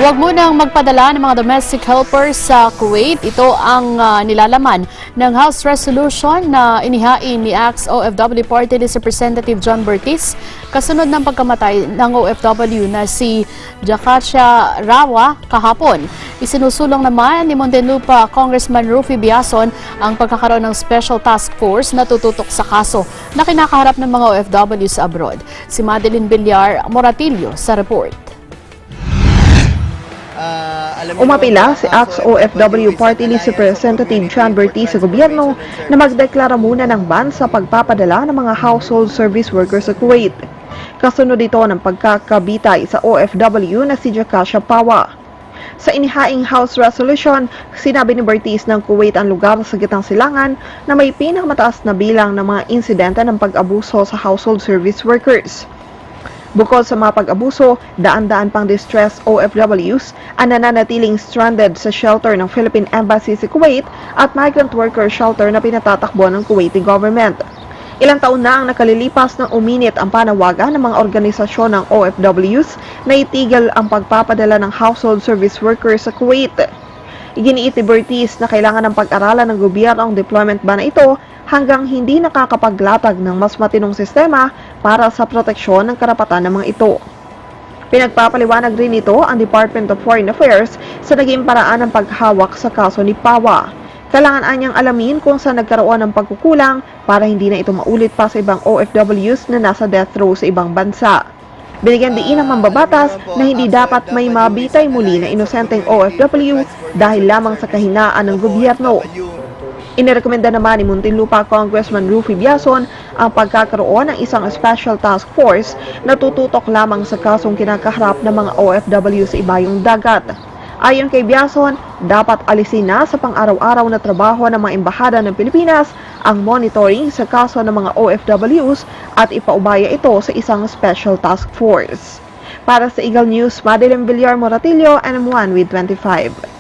Huwag munang magpadala ng mga domestic helpers sa Kuwait. Ito ang nilalaman ng House Resolution na inihain ni ex-OFW Party List Representative John Bertis kasunod ng pagkamatay ng OFW na si Jakacia Rawa kahapon. Isinusulong naman ni Muntinlupa Congressman Rufy Biason ang pagkakaroon ng Special Task Force na tututok sa kaso na kinakaharap ng mga OFW sa abroad. Si Madeline Villar Moratillo sa report. Umapila si ex-OFW Party List Representative John Bertis sa gobyerno na magdeklara muna ng ban sa pagpapadala ng mga household service workers sa Kuwait. Kasunod ito ng pagkakabitay sa OFW na si Jakacia Pawa. Sa inihaing House Resolution, sinabi ni Bertis ng Kuwait ang lugar sa gitnang silangan na may pinakamataas na bilang ng mga insidente ng pag-abuso sa household service workers. Bukod sa mga pag-abuso, daan-daan pang distressed OFWs ang nananatiling stranded sa shelter ng Philippine Embassy sa Kuwait at migrant worker shelter na pinatatakbo ng Kuwaiti government. Ilang taon na ang nakalilipas nang uminit ang panawagan ng mga organisasyon ng OFWs na itigil ang pagpapadala ng household service workers sa Kuwait. Iginiit ni Bertis na kailangan ng pag-aralan ng gobyerno ang deployment ban na ito hanggang hindi nakakapaglatag ng mas matinong sistema para sa proteksyon ng karapatan ng mga ito. Pinagpapaliwanag rin ito ang Department of Foreign Affairs sa naging paraan ng paghawak sa kaso ni Pawa. Kailangan anyang alamin kung saan nagkaroon ng pagkukulang para hindi na ito maulit pa sa ibang OFWs na nasa death row sa ibang bansa. Binigyan diin ng mambabatas na hindi dapat may mabitay muli na inosenteng OFW dahil lamang sa kahinaan ng gobyerno. Inirekomenda naman ni Muntinlupa Congressman Rufy Biason ang pagkakaroon ng isang special task force na tututok lamang sa kasong kinakaharap ng mga OFW sa ibayong dagat. Ayon kay Biason, dapat alisin na sa pang-araw-araw na trabaho ng mga embahada ng Pilipinas ang monitoring sa kaso ng mga OFWs at ipaubaya ito sa isang special task force. Para sa Eagle News, Madeline Villar Moratillo, NM1 with 25.